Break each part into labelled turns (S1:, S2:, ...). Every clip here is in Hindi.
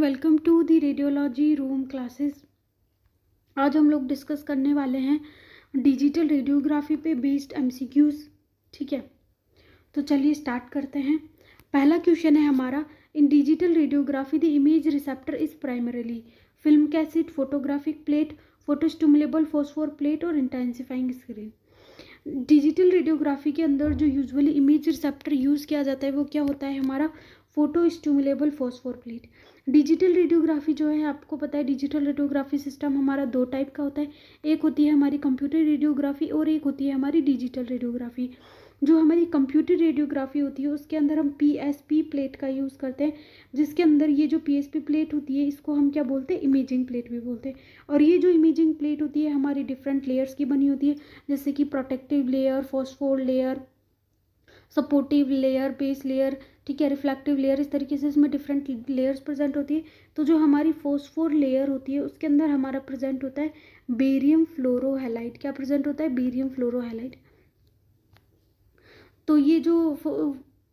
S1: Welcome to the radiology room classes. आज हम लोग डिस्कस करने वाले हैं डिजिटल रेडियोग्राफी पे बेस्ड एमसीक्यूज। ठीक है, तो चलिए स्टार्ट करते हैं। पहला क्वेश्चन है हमारा, in digital radiography the image receptor is primarily film cassette, photographic plate, photostimulable phosphor plate और इंटेंसिफाइंग स्क्रीन। डिजिटल रेडियोग्राफी के अंदर जो यूजुअली इमेज रिसेप्टर यूज़ किया जाता है वो क्या होता है हमारा photo स्टिमुलेबल phosphor plate. Digital radiography जो है आपको पता है, डिजिटल रेडियोग्राफी सिस्टम हमारा दो टाइप का होता है। एक होती है हमारी कंप्यूटर रेडियोग्राफी और एक होती है हमारी डिजिटल रेडियोग्राफी। जो हमारी कंप्यूटर रेडियोग्राफी होती है उसके अंदर हम पीएसपी प्लेट का यूज़ करते हैं, जिसके अंदर ये जो पीएसपी प्लेट होती है इसको हम क्या बोलते हैं, इमेजिंग प्लेट भी बोलते हैं। और ये जो इमेजिंग प्लेट होती है हमारी डिफरेंट लेयर्स की बनी होती है, जैसे कि protective layer, phosphor layer, supportive layer, base layer, ठीक है, रिफ्लेक्टिव लेयर, इस तरीके से इसमें डिफरेंट लेयर्स प्रेजेंट होती है। तो जो हमारी फॉस्फोर लेयर होती है उसके अंदर हमारा प्रेजेंट होता है बेरियम फ्लोरोहैलाइड। क्या प्रेजेंट होता है? बेरियम फ्लोरोहैलाइड। तो ये जो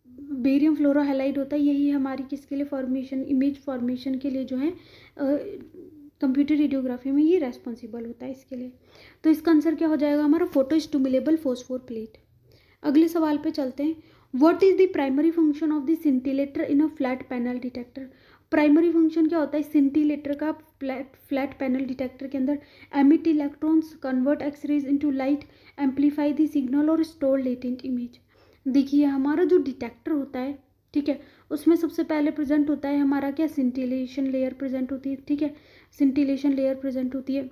S1: बेरियम फ्लोरोहैलाइड होता है यही हमारी किसके लिए फॉर्मेशन, इमेज फॉर्मेशन के लिए जो है कंप्यूटर रेडियोग्राफी में ये रेस्पॉन्सिबल होता है इसके लिए। तो इसका आंसर क्या हो जाएगा हमारा? Photo स्टिमुलेबल phosphor plate. अगले सवाल पे चलते हैं। What is the primary function of the scintillator in a flat panel detector. Primary function क्या होता है सिंटिलेटर का फ्लैट पैनल डिटेक्टर के अंदर? Emit electrons, convert X-rays into light, amplify the signal और स्टोर लेटेंट इमेज। देखिए हमारा जो डिटेक्टर होता है, ठीक है, उसमें सबसे पहले प्रेजेंट होता है हमारा क्या, सिंटिलेशन लेयर प्रेजेंट होती है। ठीक है, सिंटिलेशन लेयर प्रेजेंट होती है।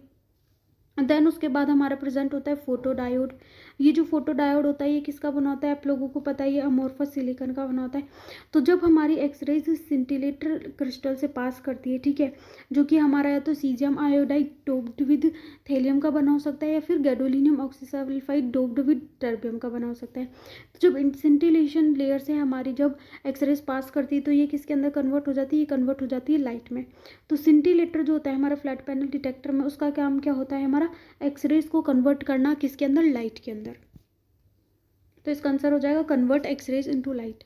S1: देन उसके बाद हमारा प्रेजेंट होता है फोटो डायोड। ये जो फोटो डायोड होता है ये किसका बना होता है? आप लोगों को पता है ये अमोर्फस सिलिकॉन का बना होता है। तो जब हमारी एक्सरेज सिंटिलेटर क्रिस्टल से पास करती है, ठीक है, जो कि हमारा या तो caesium iodide doped with thallium का बना हो सकता है या फिर gadolinium oxysulphide doped with terbium का बना हो सकता है। तो जब सिंटिलेशन लेयर से हमारी जब एक्सरेज पास करती है तो ये किसके अंदर कन्वर्ट हो जाती है? ये कन्वर्ट हो जाती है लाइट में। तो सिंटिलेटर जो होता है हमारा फ्लैट पैनल डिटेक्टर में, उसका काम क्या होता है हमारा? एक्सरेज को कन्वर्ट करना किसके अंदर? लाइट के अंदर। तो इसका आंसर हो जाएगा convert X-rays into light.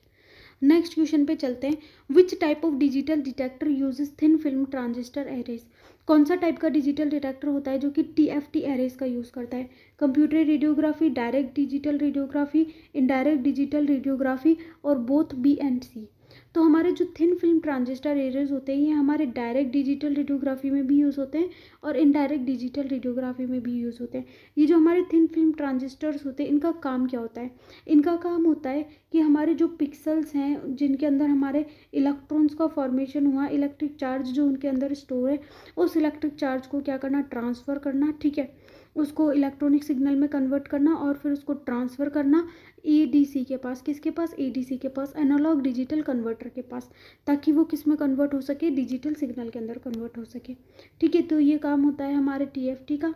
S1: Next question पे चलते हैं। Which type of digital detector uses thin film transistor arrays. कौन सा टाइप का डिजिटल डिटेक्टर होता है जो कि टीएफटी एरेज का यूज करता है? Computer radiography, direct digital radiography, indirect digital radiography और बोथ बी एंड सी। तो हमारे जो थिन फिल्म ट्रांजिस्टर एरेज होते हैं ये हमारे डायरेक्ट डिजिटल रेडियोग्राफी में भी यूज़ होते हैं और इनडायरेक्ट डिजिटल रेडियोग्राफी में भी यूज़ होते हैं। ये जो हमारे थिन फिल्म ट्रांजिस्टर्स होते हैं इनका काम क्या होता है? इनका काम होता है कि हमारे जो पिक्सल्स हैं जिनके अंदर हमारे इलेक्ट्रॉन्स का फॉर्मेशन हुआ, इलेक्ट्रिक चार्ज जो उनके अंदर स्टोर है, उस इलेक्ट्रिक चार्ज को क्या करना? ट्रांसफ़र करना। ठीक है, उसको इलेक्ट्रॉनिक सिग्नल में कन्वर्ट करना और फिर उसको ट्रांसफ़र करना एडीसी के पास। किसके पास? एडीसी के पास, एनालॉग डिजिटल कन्वर्टर के पास, ताकि वो किस में कन्वर्ट हो सके? डिजिटल सिग्नल के अंदर कन्वर्ट हो सके। ठीक है, तो ये काम होता है हमारे टीएफटी का।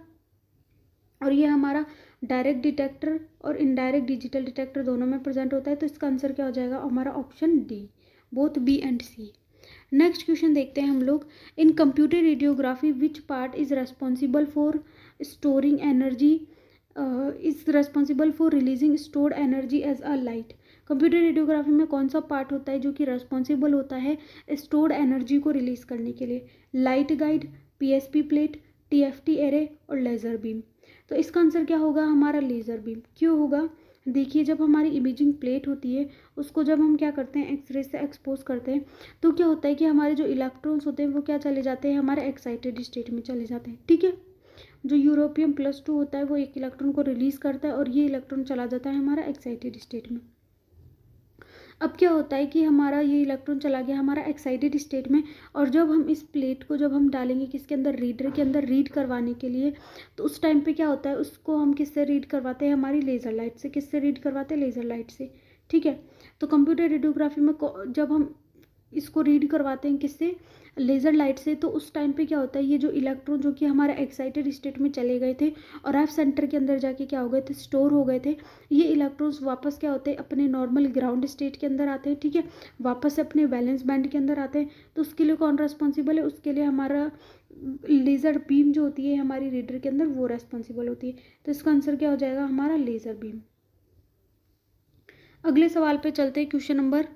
S1: और ये हमारा डायरेक्ट डिटेक्टर और इनडायरेक्ट डिजिटल डिटेक्टर दोनों में प्रेजेंट होता है। तो इसका आंसर क्या हो जाएगा हमारा? Option D, both B and C. Next question देखते हैं हम लोग। In computer radiography which part is responsible for storing energy, is responsible for releasing stored energy as a light. Computer radiography में कौन सा पार्ट होता है जो कि रेस्पॉन्सिबल होता है स्टोर्ड एनर्जी को रिलीज करने के लिए? Light guide, PSP plate, TFT array और लेजर बीम। तो इसका आंसर क्या होगा हमारा? Laser beam. क्यों होगा? देखिए जब हमारी इमेजिंग प्लेट होती है उसको जब हम क्या करते हैं, एक्सरे से एक्सपोज करते हैं, तो क्या होता है कि हमारे जो इलेक्ट्रॉन्स होते हैं वो क्या चले जाते हैं? हमारे एक्साइटेड स्टेट में चले जाते हैं। ठीक है, जो यूरोपियम +2 होता है वो एक इलेक्ट्रॉन को रिलीज करता है और ये इलेक्ट्रॉन चला जाता है हमारा एक्साइटेड स्टेट में। अब क्या होता है कि हमारा ये इलेक्ट्रॉन चला गया हमारा एक्साइटेड स्टेट में, और जब हम इस प्लेट को जब हम डालेंगे किसके अंदर? रीडर के अंदर, रीड करवाने के लिए, तो उस टाइम पे क्या होता है, उसको हम किससे रीड करवाते हैं? हमारी लेज़र लाइट से। किससे रीड करवाते हैं? लेज़र लाइट से। ठीक है, तो कंप्यूटर रेडियोग्राफी में जब हम इसको रीड करवाते हैं किससे? लेज़र लाइट से। तो उस टाइम पे क्या होता है, ये जो इलेक्ट्रॉन जो कि हमारे एक्साइटेड स्टेट में चले गए थे और एफ सेंटर के अंदर जाके क्या हो गए थे? स्टोर हो गए थे। ये इलेक्ट्रॉन्स वापस क्या होते हैं? अपने नॉर्मल ग्राउंड स्टेट के अंदर आते हैं। ठीक है, वापस से अपने वैलेंस बैंड के अंदर आते हैं। तो उसके लिए कौन रेस्पॉन्सिबल है? उसके लिए हमारा लेज़र बीम जो होती है हमारी रीडर के अंदर वो रेस्पॉन्सिबल होती है। तो इसका आंसर क्या हो जाएगा हमारा? Laser beam. अगले सवाल पे चलते हैं। क्वेश्चन नंबर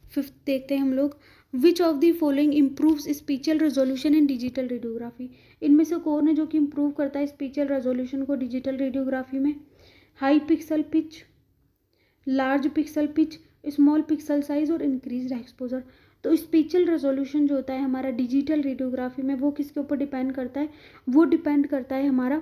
S1: 5 देखते हैं हम लोग। Which of the following improves spatial resolution in digital radiography, इनमें से कौन है जो कि इम्प्रूव करता है स्पेशियल रेजोल्यूशन को डिजिटल रेडियोग्राफी में? High pixel pitch, large pixel pitch, small pixel size और इंक्रीज एक्सपोजर। तो स्पेशियल रेजोल्यूशन जो होता है हमारा डिजिटल रेडियोग्राफी में वो किसके ऊपर डिपेंड करता है? वो डिपेंड करता है हमारा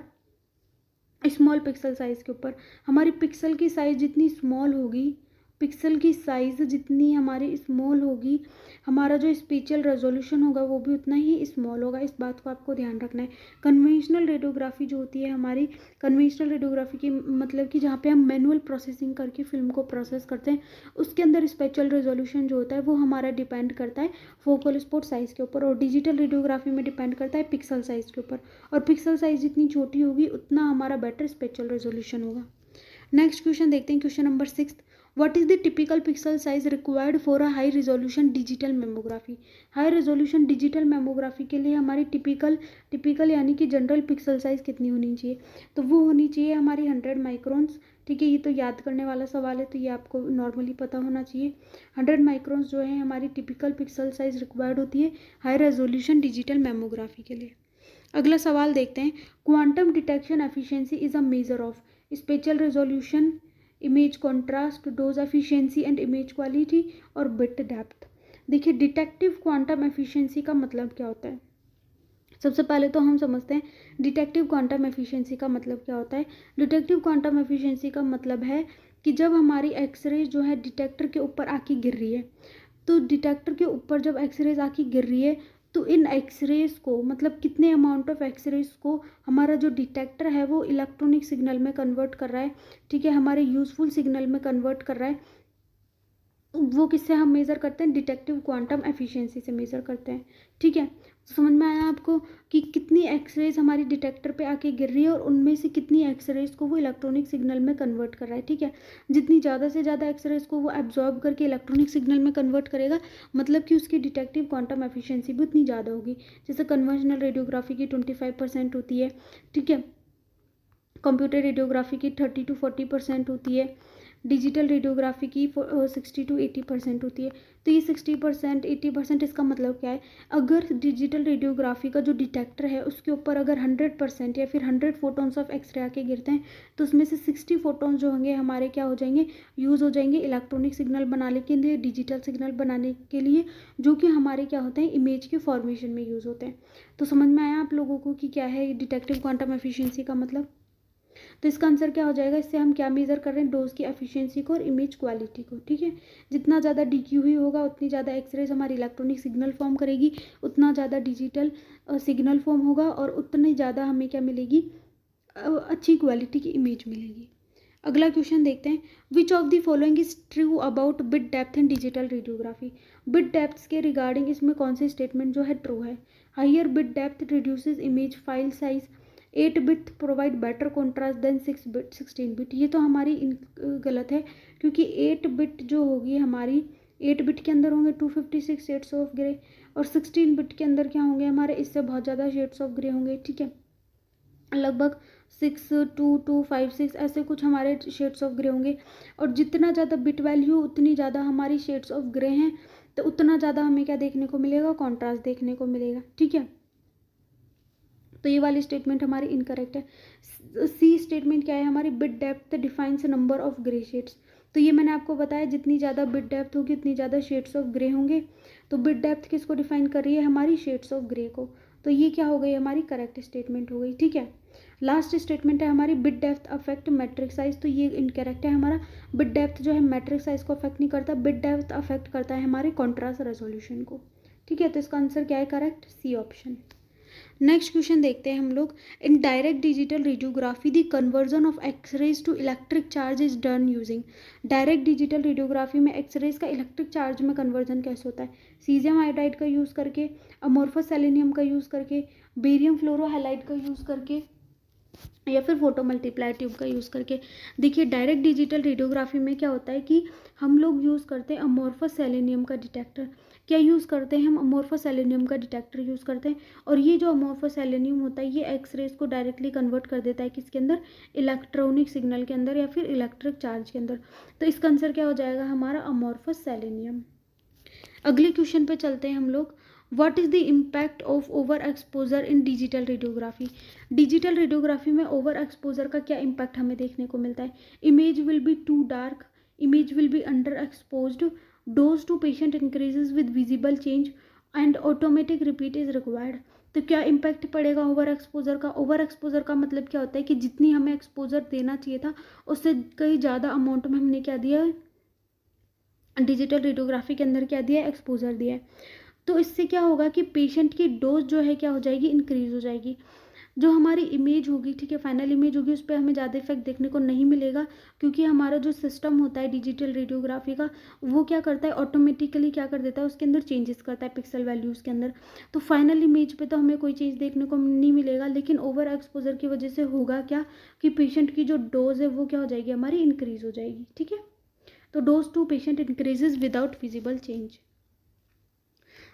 S1: स्मॉल पिक्सल साइज़ के ऊपर। हमारी पिक्सल की साइज़ जितनी स्मॉल होगी, पिक्सल की साइज़ जितनी हमारी स्मॉल होगी, हमारा जो स्पेशियल रेजोल्यूशन होगा वो भी उतना ही स्मॉल होगा। इस बात को आपको ध्यान रखना है। कन्वेंशनल रेडियोग्राफी जो होती है हमारी, कन्वेंशनल रेडियोग्राफी की मतलब कि जहाँ पे हम मैनुअल प्रोसेसिंग करके फिल्म को प्रोसेस करते हैं, उसके अंदर स्पेशियल रेजोल्यूशन जो होता है वो हमारा डिपेंड करता है फोकल स्पॉट साइज़ के ऊपर, और डिजिटल रेडियोग्राफी में डिपेंड करता है पिक्सल साइज़ के ऊपर। और पिक्सल साइज जितनी छोटी होगी उतना हमारा बेटर स्पेशियल रेजोल्यूशन होगा। नेक्स्ट क्वेश्चन देखते हैं, question number 6। What is the typical pixel size required for a high resolution digital mammography? High resolution digital mammography के लिए हमारी टिपिकल यानी कि जनरल पिक्सल साइज कितनी होनी चाहिए? तो वो होनी चाहिए हमारी 100 माइक्रोन्स। ठीक है, ये तो याद करने वाला सवाल है, तो ये आपको नॉर्मली पता होना चाहिए। 100 माइक्रोन्स जो है हमारी टिपिकल पिक्सल साइज रिक्वायर्ड होती है हाई रेजोल्यूशन डिजिटल मेमोग्राफी के लिए। अगला सवाल देखते हैं, quantum detection efficiency is a measure of spatial resolution, image contrast, dose efficiency and image quality और बिट डेप्थ। देखिए, डिटेक्टिव क्वांटम एफिशिएंसी का मतलब क्या होता है? सबसे पहले तो हम समझते हैं डिटेक्टिव क्वांटम एफिशिएंसी का मतलब क्या होता है। डिटेक्टिव क्वांटम एफिशिएंसी का मतलब है कि जब हमारी एक्सरे जो है डिटेक्टर के ऊपर आके गिर रही है, तो डिटेक्टर के ऊपर जब एक्सरेज आके गिर रही है, तो इन एक्सरेज को मतलब कितने अमाउंट ऑफ एक्सरेज को हमारा जो डिटेक्टर है वो इलेक्ट्रॉनिक सिग्नल में कन्वर्ट कर रहा है। ठीक है, हमारे यूजफुल सिग्नल में कन्वर्ट कर रहा है, वो किससे हम मेज़र करते हैं? डिटेक्टिव क्वांटम एफिशिएंसी से मेज़र करते हैं। ठीक है, तो समझ में आया आपको कि कितनी एक्सरेज हमारी डिटेक्टर पे आके गिर रही है और उनमें से कितनी एक्सरेज को वो इलेक्ट्रॉनिक सिग्नल में कन्वर्ट कर रहा है। ठीक है, जितनी ज़्यादा से ज़्यादा एक्सरेज को वो एब्जॉर्ब करके इलेक्ट्रॉनिक सिग्नल में कन्वर्ट करेगा, मतलब कि उसकी डिटेक्टिव क्वांटम एफिशिएंसी भी उतनी ज़्यादा होगी। जैसे कन्वेंशनल रेडियोग्राफी की 25% होती है। ठीक है, कंप्यूटर रेडियोग्राफी की 30 to 40% होती है, डिजिटल रेडियोग्राफी की 60 to 80% होती है। तो ये 60% 80% इसका मतलब क्या है? अगर डिजिटल रेडियोग्राफी का जो डिटेक्टर है उसके ऊपर अगर 100% या फिर 100 फोटोन्स ऑफ एक्सरे आके गिरते हैं, तो उसमें से 60 फोटोन्स जो होंगे हमारे क्या हो जाएंगे? यूज़ हो जाएंगे इलेक्ट्रॉनिक सिग्नल बनाने के लिए, डिजिटल सिग्नल बनाने के लिए, जो कि हमारे क्या होते हैं? इमेज के फॉर्मेशन में यूज़ होते हैं। तो समझ में आया आप लोगों को कि क्या है डिटेक्टिव क्वांटम एफिशिएंसी का मतलब? तो इसका आंसर क्या हो जाएगा? इससे हम क्या मेज़र कर रहे हैं? डोज की एफिशिएंसी को और इमेज क्वालिटी को। ठीक है, जितना ज़्यादा डीक्यू हुई होगा उतनी ज़्यादा एक्सरेज हमारी इलेक्ट्रॉनिक सिग्नल फॉर्म करेगी, उतना ज़्यादा डिजिटल सिग्नल फॉर्म होगा और उतनी ज़्यादा हमें क्या मिलेगी? अच्छी क्वालिटी की इमेज मिलेगी। अगला क्वेश्चन देखते हैं, which of the following is true about bit depth in digital radiography? Bit depth के रिगार्डिंग इसमें कौन सी स्टेटमेंट जो है ट्रू है? Higher bit depth reduces image file size, 8 bit provide better contrast than 6 bit 16 bit. ये तो हमारी गलत है, क्योंकि 8 बिट जो होगी हमारी, 8 बिट के अंदर होंगे 256 शेड्स ऑफ ग्रे, और 16 बिट के अंदर क्या होंगे हमारे? इससे बहुत ज़्यादा शेड्स ऑफ ग्रे होंगे। ठीक है, लगभग 62256 ऐसे कुछ हमारे शेड्स ऑफ ग्रे होंगे, और जितना ज़्यादा बिट वैल्यू उतनी ज़्यादा हमारी शेड्स ऑफ ग्रे हैं, तो उतना ज़्यादा हमें क्या देखने को मिलेगा? कॉन्ट्रास्ट देखने को मिलेगा। ठीक है, तो ये वाली स्टेटमेंट हमारी इनकरेक्ट है। सी स्टेटमेंट क्या है हमारी? Bit depth defines number of grey shades. तो ये मैंने आपको बताया, जितनी ज़्यादा बिट डेप्थ होगी उतनी ज़्यादा शेड्स ऑफ ग्रे होंगे। तो बिट डेप्थ किसको डिफाइन कर रही है? हमारी शेड्स ऑफ ग्रे को। तो ये क्या हो गई? हमारी करेक्ट स्टेटमेंट हो गई। ठीक है, लास्ट स्टेटमेंट है हमारी, bit depth affect matrix size. तो ये इनकरेक्ट है हमारा। बिट डेप्थ जो है मैट्रिक साइज को अफेक्ट नहीं करता, बिट डेप्थ अफेक्ट करता है हमारे कॉन्ट्रास्ट रेजोल्यूशन को। ठीक है, तो इसका आंसर क्या है? Correct, C option. Next question देखते हैं हम लोग, in direct digital radiography the conversion of X-rays to electric charge is done using. Direct digital radiography में एक्सरेज का इलेक्ट्रिक चार्ज में कन्वर्जन कैसे होता है? सीजियम आयोडाइड का यूज़ करके, अमोर्फस सेलेनियम का यूज़ करके, बेरियम फ्लोरोहाइलाइड का यूज़ करके, या फिर फोटो मल्टीप्लाई ट्यूब का यूज़ करके। देखिए, डायरेक्ट डिजिटल रेडियोग्राफी में क्या होता है कि हम लोग यूज़ करते हैं अमोर्फस सेलेनियम का डिटेक्टर। क्या यूज़ करते हैं? हम अमोर्फस सेलेनियम का डिटेक्टर यूज़ करते हैं, और ये जो अमोर्फस सेलेनियम होता है ये एक्सरेज को डायरेक्टली कन्वर्ट कर देता है किसके अंदर? इलेक्ट्रॉनिक सिग्नल के अंदर या फिर इलेक्ट्रिक चार्ज के अंदर। तो इसका आंसर क्या हो जाएगा हमारा? Amorphous selenium. अगले क्वेश्चन पे चलते हैं हम लोग। What is the impact of overexposure in digital radiography. Digital radiography में ओवर एक्सपोजर का क्या इम्पैक्ट हमें देखने को मिलता है। Image will be too dark, image will be underexposed, dose to patient increases with visible change and automatic repeat is required. तो क्या इम्पैक्ट पड़ेगा ओवर एक्सपोजर का। ओवर एक्सपोजर का मतलब क्या होता है कि जितनी हमें एक्सपोजर देना चाहिए था उससे कहीं ज़्यादा अमाउंट में हमने क्या दिया है, डिजिटल रेडियोग्राफी के अंदर क्या दिया है, एक्सपोजर दिया है। तो इससे क्या होगा कि पेशेंट की डोज जो है क्या हो जाएगी, इंक्रीज हो जाएगी। जो हमारी इमेज होगी, ठीक है, फाइनल इमेज होगी, उस पर हमें ज़्यादा इफेक्ट देखने को नहीं मिलेगा, क्योंकि हमारा जो सिस्टम होता है डिजिटल रेडियोग्राफी का, वो क्या करता है, ऑटोमेटिकली क्या कर देता है, उसके अंदर चेंजेस करता है पिक्सल वैल्यूज़ के अंदर। तो फाइनल इमेज पे तो हमें कोई चेंज देखने को नहीं मिलेगा, लेकिन ओवर एक्सपोजर की वजह से होगा क्या कि पेशेंट की जो डोज है वो क्या हो जाएगी, हमारी इंक्रीज हो जाएगी। ठीक है, तो dose to patient increases without visible change.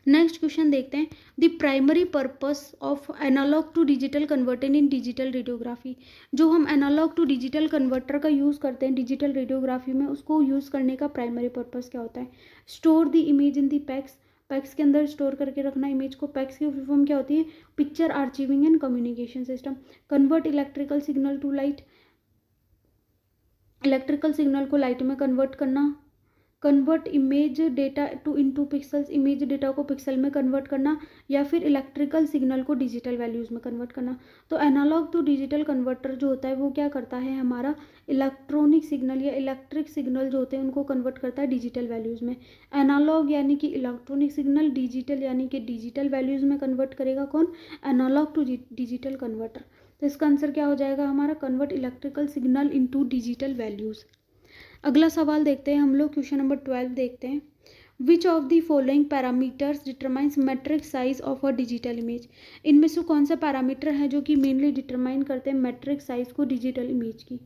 S1: Next question देखते हैं। The primary purpose of analogue to digital converter in digital radiography. जो हम एनालॉग टू डिजिटल कन्वर्टर का यूज़ करते हैं डिजिटल रेडियोग्राफी में, उसको यूज़ करने का प्राइमरी पर्पस क्या होता है। Store the image in the PACS, PACS के अंदर स्टोर करके रखना इमेज को। पैक्स की फुल फॉर्म क्या होती है, picture archiving and communication system. Convert electrical signal to light, electrical signal को लाइट में कन्वर्ट करना। Convert image data to into pixels, image data को पिक्सल में कन्वर्ट करना, या फिर इलेक्ट्रिकल सिग्नल को डिजिटल वैल्यूज़ में कन्वर्ट करना। तो एनालॉग टू डिजिटल कन्वर्टर जो होता है वो क्या करता है, हमारा इलेक्ट्रॉनिक सिग्नल या इलेक्ट्रिक सिग्नल जो होते हैं उनको कन्वर्ट करता है डिजिटल वैल्यूज़ में। एनालॉग यानी कि इलेक्ट्रॉनिक सिग्नल, डिजिटल यानी कि डिजिटल वैल्यूज़ में कन्वर्ट करेगा कौन, एनालॉग टू डिजिटल कन्वर्टर। तो इसका आंसर क्या हो जाएगा हमारा, convert electrical signal into digital values. अगला सवाल देखते हैं हम लोग, क्वेश्चन नंबर 12 देखते हैं। Which of the following parameters determines matrix size of a digital image. इनमें से कौन सा पैरामीटर है जो कि मेनली डिटरमाइन करते हैं मेट्रिक साइज को डिजिटल इमेज की।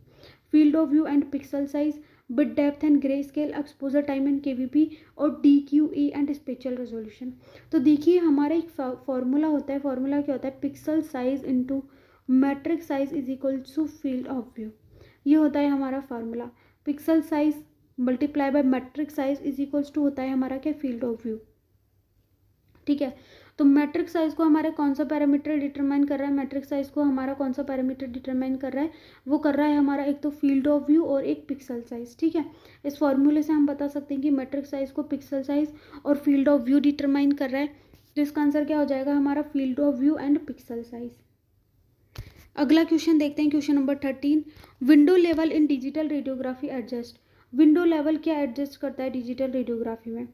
S1: Field of view and pixel size, bit depth and grey scale, exposure time and KVP, और DQE एंड स्पेशल रेजोल्यूशन। तो देखिए हमारा एक फॉर्मूला होता है, फॉर्मूला क्या होता है, pixel size into matrix size is equal to field of view. ये होता है हमारा formula. Pixel size multiply by matrix size is equals to होता है हमारा क्या, फील्ड ऑफ व्यू। ठीक है, तो मैट्रिक साइज को हमारे कौन सा पैरामीटर डिटरमाइन कर रहा है, मैट्रिक साइज को हमारा कौन सा पैरामीटर डिटरमाइन कर रहा है, वो कर रहा है हमारा एक तो फील्ड ऑफ व्यू और एक पिक्सल साइज। ठीक है, इस फॉर्मूले से हम बता सकते हैं कि मैट्रिक साइज को पिक्सल साइज और फील्ड ऑफ व्यू डिटरमाइन कर रहा है। तो इसका आंसर क्या हो जाएगा हमारा, field of view and pixel size. अगला क्वेश्चन देखते हैं, question number 13। Window level in digital radiography adjust. Window level क्या एडजस्ट करता है डिजिटल रेडियोग्राफी में,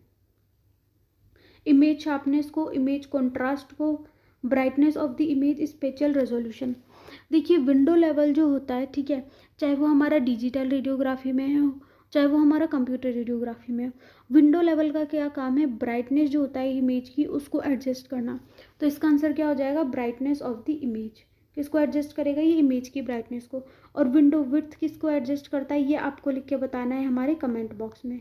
S1: इमेज शार्पनेस को, इमेज कॉन्ट्रास्ट को, brightness of the image, special resolution. देखिए विंडो लेवल जो होता है, ठीक है, चाहे वो हमारा डिजिटल रेडियोग्राफी में हो चाहे वो हमारा कंप्यूटर रेडियोग्राफी में हो, विंडो लेवल का क्या काम है, ब्राइटनेस जो होता है इमेज की उसको एडजस्ट करना। तो इसका आंसर क्या हो जाएगा, ब्राइटनेस ऑफ द इमेज। किसको एडजस्ट करेगा, ये इमेज की ब्राइटनेस को। और विंडो विड्थ किसको एडजस्ट करता है, ये आपको लिख के बताना है हमारे कमेंट बॉक्स में।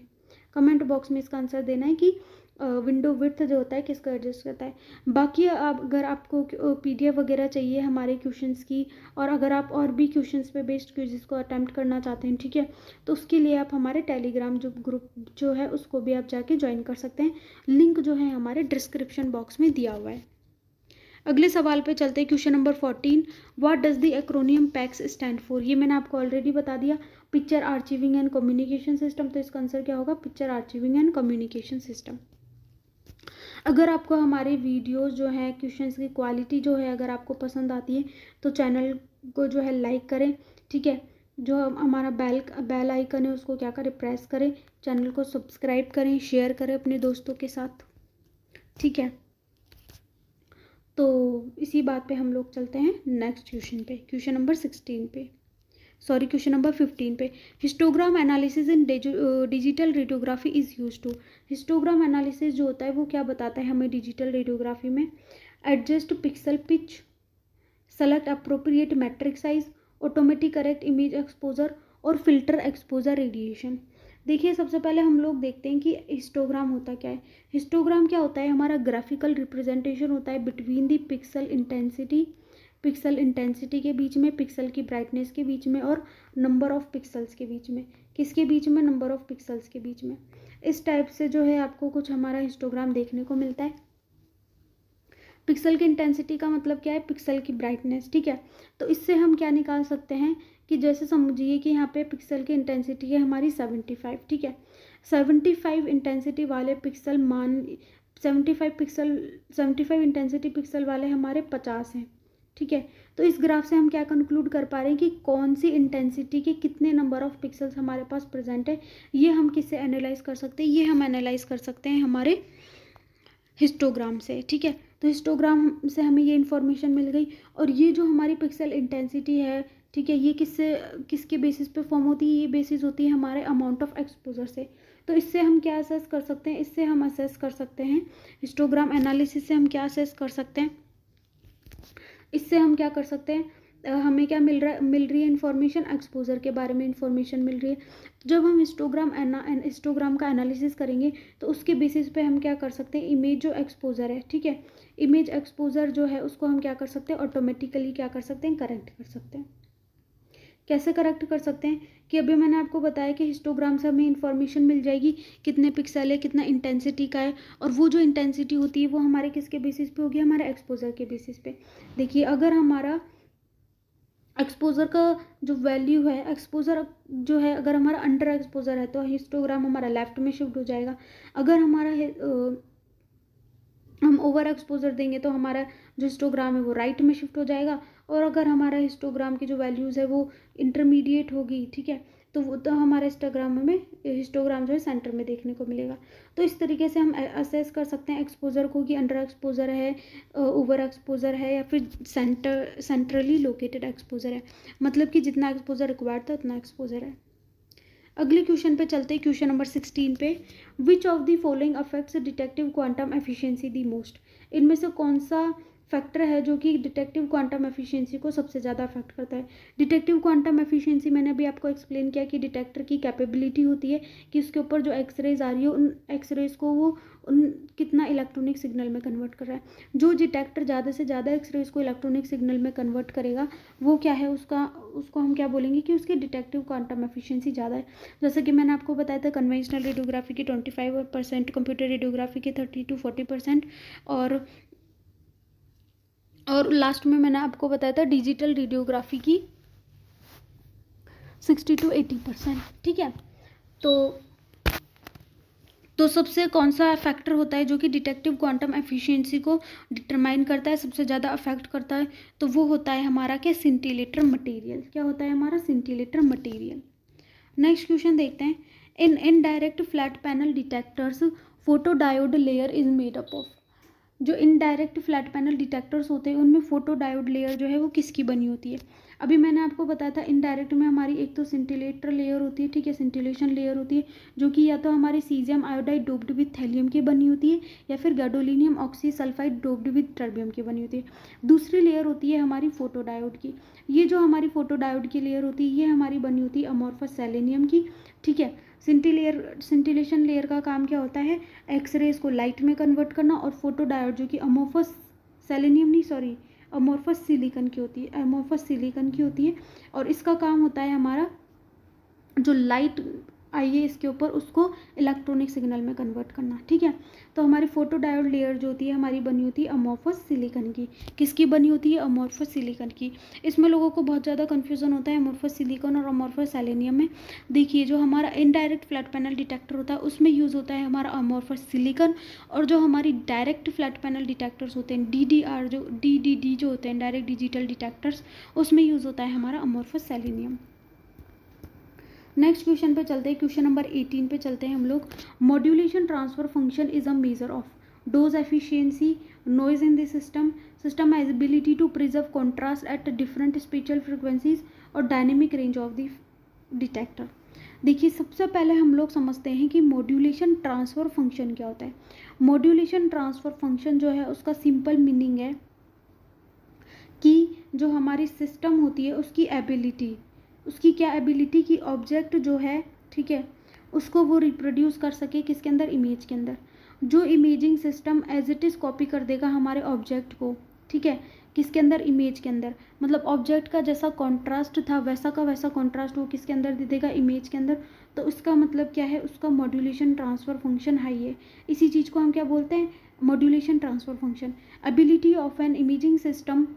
S1: कमेंट बॉक्स में इसका आंसर देना है कि विंडो विड्थ जो होता है किसको एडजस्ट करता है। बाकी अगर आपको PDF वगैरह चाहिए हमारे क्वेश्चंस की, और अगर आप और भी क्वेश्चंस पे बेस्ड क्विज़ को अटैम्प्ट करना चाहते हैं, ठीक है, तो उसके लिए आप हमारे टेलीग्राम जो ग्रुप जो है उसको भी आप जाके ज्वाइन कर सकते हैं। लिंक जो है हमारे डिस्क्रिप्शन बॉक्स में दिया हुआ है। अगले सवाल पे चलते हैं, question number 14। What does the acromion PACS stand for. ये मैंने आपको ऑलरेडी बता दिया, picture archiving and communication system. तो इसका आंसर क्या होगा, picture archiving and communication system. अगर आपको हमारे वीडियोस जो है, क्वेश्चंस की क्वालिटी जो है अगर आपको पसंद आती है तो चैनल को जो है लाइक करें। ठीक है, जो हमारा बेल आइकन है उसको क्या करें, प्रेस करें, चैनल को सब्सक्राइब करें, शेयर करें अपने दोस्तों के साथ। ठीक है, तो इसी बात पे हम लोग चलते हैं नेक्स्ट क्वेश्चन पे, क्वेश्चन नंबर 16 पे, सॉरी क्वेश्चन नंबर 15 पे। Histogram analysis in digital radiography is used to. Histogram analysis जो होता है वो क्या बताता है हमें डिजिटल रेडियोग्राफी में, adjust pixel pitch, select appropriate matrix size, automatic correct image exposure, और फिल्टर एक्सपोजर रेडिएशन। देखिए सबसे पहले हम लोग देखते हैं कि हिस्टोग्राम होता क्या है। हिस्टोग्राम क्या होता है, हमारा ग्राफिकल रिप्रेजेंटेशन होता है बिटवीन दी पिक्सल इंटेंसिटी के बीच में, पिक्सल की ब्राइटनेस के बीच में, और नंबर ऑफ पिक्सल्स के बीच में। किसके बीच में, नंबर ऑफ पिक्सल्स के बीच में। इस टाइप से जो है आपको कुछ हमारा हिस्टोग्राम देखने को मिलता है। पिक्सल की इंटेंसिटी का मतलब क्या है, पिक्सल की ब्राइटनेस, ठीक है। तो इससे हम क्या निकाल सकते हैं कि जैसे समझिए कि यहाँ पे पिक्सल की इंटेंसिटी है हमारी 75, ठीक है। 75 इंटेंसिटी वाले पिक्सल 75 इंटेंसिटी पिक्सल वाले हमारे 50 हैं, ठीक है। तो इस ग्राफ से हम क्या कंक्लूड कर पा रहे हैं कि कौन सी इंटेंसिटी के कितने नंबर ऑफ पिक्सल्स हमारे पास प्रेजेंट है। ये हम किससे एनालाइज कर सकते हैं, ये हम एनालाइज कर सकते हैं हमारे हिस्टोग्राम से, ठीक है। तो हिस्टोग्राम से हमें ये इन्फॉर्मेशन मिल गई। और ये जो हमारी पिक्सल इंटेंसिटी है, ठीक है, ये किसके बेसिस पे फॉर्म होती है, ये बेसिस होती है हमारे अमाउंट ऑफ एक्सपोजर से। तो इससे हम क्या असेस कर सकते हैं, इससे हम असेस कर सकते हैं, हिस्टोग्राम एनालिसिस से हम क्या असेस कर सकते हैं, इससे हम क्या कर सकते हैं, हमें क्या मिल रही है इन्फॉर्मेशन, एक्सपोजर के बारे में इन्फॉर्मेशन मिल रही है। जब हम हिस्टोग्राम का एनालिसिस करेंगे तो उसके बेसिस पे हम क्या कर सकते हैं, इमेज जो एक्सपोजर है, ठीक है, इमेज एक्सपोजर जो है उसको हम क्या कर सकते हैं, ऑटोमेटिकली क्या कर सकते हैं, करेक्ट कर सकते हैं। कैसे करेक्ट कर सकते हैं कि अभी मैंने आपको बताया कि हिस्टोग्राम से हमें इन्फॉर्मेशन मिल जाएगी कितने पिक्सल है, कितना इंटेंसिटी का है। और वो जो इंटेंसिटी होती है वो हमारे किसके बेसिस पे होगी, हमारे एक्सपोजर के बेसिस पे। देखिए अगर हमारा एक्सपोजर का जो वैल्यू है, एक्सपोजर जो है अगर हमारा अंडर एक्सपोजर है तो हिस्टोग्राम हमारा लेफ्ट में शिफ्ट हो जाएगा। अगर हमारा हम ओवर एक्सपोजर देंगे तो हमारा जो हिस्टोग्राम है वो राइट में शिफ्ट हो जाएगा। और अगर हमारा हिस्टोग्राम की जो वैल्यूज़ है वो इंटरमीडिएट होगी, ठीक है, तो वो तो हमारे हिस्टोग्राम जो है सेंटर में देखने को मिलेगा। तो इस तरीके से हम असेस कर सकते हैं एक्सपोजर को कि अंडर एक्सपोजर है, ओवर एक्सपोजर है, या फिर सेंट्रली लोकेटेड एक्सपोजर है, मतलब कि जितना एक्सपोजर रिक्वायर्ड था उतना एक्सपोजर है। अगले क्वेश्चन पे चलते हैं, क्वेश्चन नंबर 16 पे। विच of the following affects detective quantum efficiency the most. इनमें से कौन सा फैक्टर है जो कि डिटेक्टिव क्वांटम एफिशिएंसी को सबसे ज़्यादा अफेक्ट करता है। डिटेक्टिव क्वांटम एफिशिएंसी मैंने अभी आपको एक्सप्लेन किया कि डिटेक्टर की कैपेबिलिटी होती है कि उसके ऊपर जो एक्सरेज आ रही है उन एक्सरेज को वो उन कितना इलेक्ट्रॉनिक सिग्नल में कन्वर्ट कर रहा है। जो डिटेक्टर ज़्यादा से ज़्यादा एक्सरेज को इलेक्ट्रॉनिक सिग्नल में कन्वर्ट करेगा वो क्या है, उसको हम क्या बोलेंगे कि उसकी डिटेक्टिव क्वांटम एफिशिएंसी ज़्यादा है। जैसे कि मैंने आपको बताया था कन्वेंशनल रेडियोग्राफी की 25%, कंप्यूटर रेडियोग्राफी की 30 to 40%, और लास्ट में मैंने आपको बताया था डिजिटल रेडियोग्राफी की 60 to 80%, ठीक है। तो सबसे कौन सा फैक्टर होता है जो कि डिटेक्टिव क्वांटम एफिशिएंसी को डिटरमाइन करता है, सबसे ज़्यादा अफेक्ट करता है, तो वो होता है हमारा क्या, सिंटिलेटर मटेरियल। क्या होता है हमारा, सिंटिलेटर मटेरियल। नेक्स्ट क्वेश्चन देखते हैं। In indirect flat panel detectors photodiode layer is made up of. जो इनडायरेक्ट फ्लैट पैनल डिटेक्टर्स होते हैं उनमें फोटोडायोड लेयर जो है वो किसकी बनी होती है। अभी मैंने आपको बताया था इनडायरेक्ट में हमारी एक तो सिंटिलेटर लेयर होती है, ठीक है, सिंटिलेशन लेयर होती है जो कि या तो हमारी caesium iodide doped with thallium की बनी होती है या फिर gadolinium oxysulphide doped with terbium की बनी होती है। दूसरी लेयर होती है हमारी फोटोडायोड की। ये जो हमारी फोटोडायोड की लेयर होती है ये हमारी बनी होती है अमॉर्फस सेलेनियम की, ठीक है। सिंटिलेशन लेयर का काम क्या होता है, एक्सरेज को लाइट में कन्वर्ट करना। और फोटोडायोड जो कि अमॉर्फस सिलिकॉन की होती है और इसका काम होता है हमारा जो लाइट आई है इसके ऊपर उसको इलेक्ट्रॉनिक सिग्नल में कन्वर्ट करना, ठीक है। तो हमारी फोटोडायोड लेयर जो होती है हमारी बनी होती है अमॉर्फस सिलिकॉन की। किसकी बनी होती है, अमॉर्फस सिलिकॉन की। इसमें लोगों को बहुत ज़्यादा कन्फ्यूजन होता है अमॉर्फस सिलिकॉन और अमॉर्फस सेलेनियम में। देखिए जो हमारा इनडायरेक्ट फ्लैट पैनल डिटेक्टर होता है उसमें यूज़ होता है हमारा अमॉर्फस सिलिकॉन, और जो हमारी डायरेक्ट फ्लैट पैनल डिटेक्टर्स होते हैं DDD जो होते हैं डायरेक्ट डिजिटल डिटेक्टर्स, उसमें यूज़ होता है हमारा अमॉर्फस सेलेनियम। नेक्स्ट क्वेश्चन पे चलते हैं, क्वेश्चन नंबर 18 पे चलते हैं हम लोग। Modulation transfer function is a measure of dose efficiency, noise in the system has ability to preserve contrast at different special frequencies और dynamic range of the detector. देखिए सबसे पहले हम लोग समझते हैं कि मॉड्यूलेशन ट्रांसफर फंक्शन क्या होता है। मॉड्यूलेशन ट्रांसफर फंक्शन जो है उसका सिंपल मीनिंग है कि जो हमारी सिस्टम होती है उसकी क्या एबिलिटी की ऑब्जेक्ट जो है, ठीक है, उसको वो रिप्रोड्यूस कर सके किसके अंदर, इमेज के अंदर। जो imaging system as it is copy कर देगा हमारे ऑब्जेक्ट को, ठीक है, किसके अंदर, इमेज के अंदर। मतलब ऑब्जेक्ट का जैसा कॉन्ट्रास्ट था वैसा का वैसा कॉन्ट्रास्ट वो किसके अंदर दे देगा, इमेज के अंदर। तो उसका मतलब क्या है, उसका मॉड्यूलेशन ट्रांसफर फंक्शन हाई है। इसी चीज़ को हम क्या बोलते हैं, modulation transfer function. Ability of an imaging system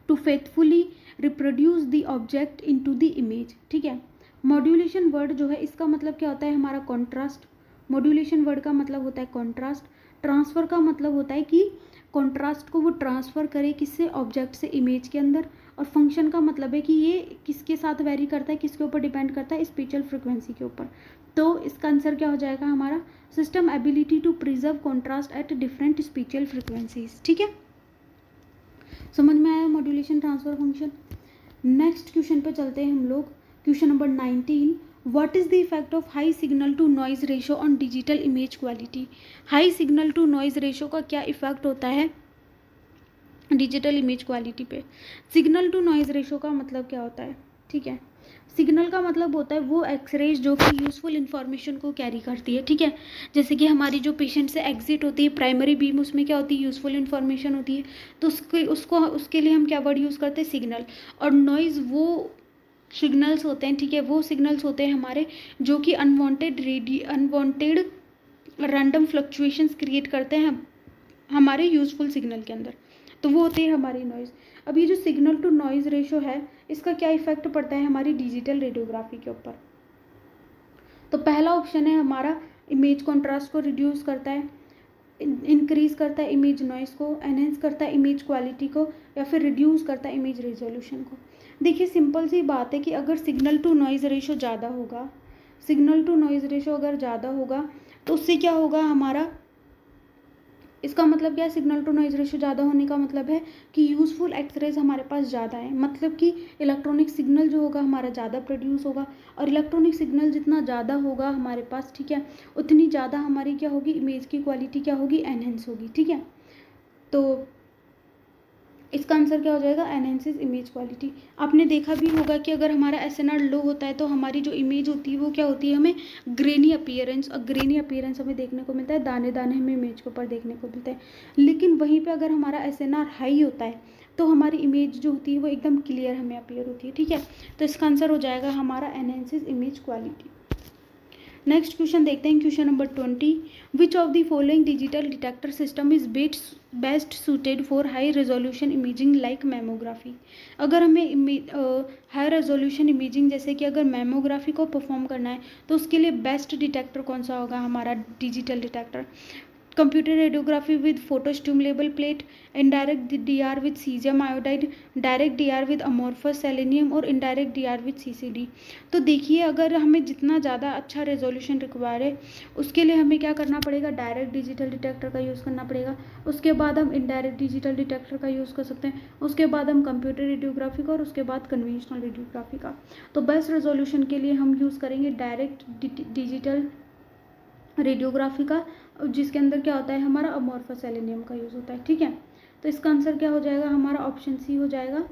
S1: to faithfully reproduce the object into the image. ठीक है, मॉड्यूलेशन वर्ड जो है इसका मतलब क्या होता है हमारा कॉन्ट्रास्ट। मॉड्यूलेशन वर्ड का मतलब होता है कॉन्ट्रास्ट। ट्रांसफ़र का मतलब होता है कि कॉन्ट्रास्ट को वो ट्रांसफ़र करे किससे, ऑब्जेक्ट से इमेज के अंदर। और फंक्शन का मतलब है कि ये किसके साथ वेरी करता है, किसके ऊपर डिपेंड करता है, स्पेशल फ्रिक्वेंसी के ऊपर। तो इसका आंसर क्या हो जाएगा हमारा, system ability to preserve contrast at different special frequencies. ठीक है, समझ में आया modulation transfer function. Next question पे चलते हैं हम लोग। Question number 19, what is the effect of high signal to noise ratio on digital image quality. High signal to noise ratio का क्या इफेक्ट होता है डिजिटल इमेज क्वालिटी पे। सिग्नल टू नॉइज रेशो का मतलब क्या होता है, ठीक है, सिग्नल का मतलब होता है वो एक्सरेज जो कि यूज़फुल इन्फॉर्मेशन को कैरी करती है। ठीक है, जैसे कि हमारी जो पेशेंट से एग्जिट होती है प्राइमरी बीम, उसमें क्या होती है, यूज़फुल इन्फॉर्मेशन होती है। तो उसके लिए हम क्या वर्ड यूज़ करते हैं, सिग्नल। और नॉइज़ वो सिग्नल्स होते हैं, ठीक है, वो सिग्नल्स होते हैं हमारे जो कि अनवांटेड रैंडम फ्लक्चुएशंस क्रिएट करते हैं हमारे यूज़फुल सिग्नल के अंदर। तो वो होती है हमारी नॉइज़। अब ये जो सिग्नल टू नॉइज़ रेशो है इसका क्या इफेक्ट पड़ता है हमारी डिजिटल रेडियोग्राफी के ऊपर। तो पहला ऑप्शन है हमारा, इमेज कॉन्ट्रास्ट को रिड्यूस करता है, इंक्रीज करता है इमेज नॉइज़ को, एनहेंस करता है इमेज क्वालिटी को, या फिर रिड्यूस करता है इमेज रेजोल्यूशन को। देखिए सिंपल सी बात है कि अगर सिग्नल टू नॉइज़ रेशो ज़्यादा होगा, सिग्नल टू नॉइज़ रेशो अगर ज़्यादा होगा तो उससे क्या होगा हमारा, इसका मतलब क्या है, सिग्नल टू नॉइज रेशो ज़्यादा होने का मतलब है कि यूज़फुल एक्सरेज हमारे पास ज़्यादा है। मतलब कि इलेक्ट्रॉनिक सिग्नल जो होगा हमारा ज़्यादा प्रोड्यूस होगा। और इलेक्ट्रॉनिक सिग्नल जितना ज़्यादा होगा हमारे पास, ठीक है, उतनी ज़्यादा हमारी क्या होगी, इमेज की क्वालिटी क्या होगी, एनहेंस होगी। ठीक है, तो इसका आंसर क्या हो जाएगा, एनहेंसेस इमेज क्वालिटी। आपने देखा भी होगा कि अगर हमारा एसएनआर लो होता है तो हमारी जो इमेज होती है वो क्या होती है, हमें ग्रेनी अपीयरेंस, और ग्रेनी अपीयरेंस हमें देखने को मिलता है, दाने दाने हमें इमेज के ऊपर देखने को मिलता है। लेकिन वहीं पे अगर हमारा एसएनआर हाई होता है तो हमारी इमेज जो होती है वो एकदम क्लियर हमें अपीयर होती है। ठीक है, तो इसका आंसर हो जाएगा हमारा enhances image quality. Next question देखते हैं, question number 20, which of the following digital detector system is best suited for high resolution imaging like mammography. अगर हमें हाई रेजोल्यूशन इमेजिंग जैसे कि अगर मेमोग्राफी को परफॉर्म करना है तो उसके लिए बेस्ट डिटेक्टर कौन सा होगा हमारा digital detector. Computer radiography with photostimulable plate, indirect DR with caesium iodide, direct DR with amorphous selenium, और इनडायरेक्ट डीआर विद सीसीडी। तो देखिए अगर हमें जितना ज़्यादा अच्छा रेजोल्यूशन रिक्वायर है उसके लिए हमें क्या करना पड़ेगा, डायरेक्ट डिजिटल डिटेक्टर का यूज़ करना पड़ेगा। उसके बाद हम इनडायरेक्ट डिजिटल डिटेक्टर का यूज़ कर सकते हैं, उसके बाद हम कंप्यूटर रेडियोग्राफी का, और उसके बाद कन्वेंशनल रेडियोग्राफी का। तो बेस्ट रेजोल्यूशन के लिए हम यूज़ करेंगे डायरेक्ट डिजिटल रेडियोग्राफी का, जिसके अंदर क्या होता है हमारा अमोर्फस सेलेनियम का यूज़ होता है। ठीक है, तो इसका आंसर क्या हो जाएगा हमारा, ऑप्शन सी हो जाएगा,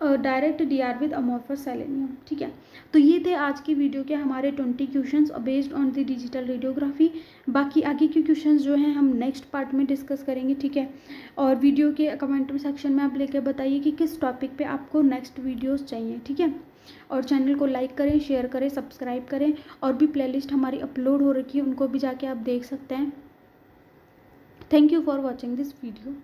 S1: direct DR with amorphous selenium. ठीक है, तो ये थे आज की वीडियो के हमारे 20 questions based on the digital radiography. बाकी आगे के क्वेश्चंस जो हैं हम नेक्स्ट पार्ट में डिस्कस करेंगे। ठीक है, और वीडियो के कमेंट सेक्शन में आप लेके बताइए कि किस टॉपिक पे आपको नेक्स्ट वीडियोस चाहिए। ठीक है, और चैनल को लाइक करें, शेयर करें, सब्सक्राइब करें। और भी प्लेलिस्ट हमारी अपलोड हो रखी है, उनको भी जाके आप देख सकते हैं। Thank you for watching this video.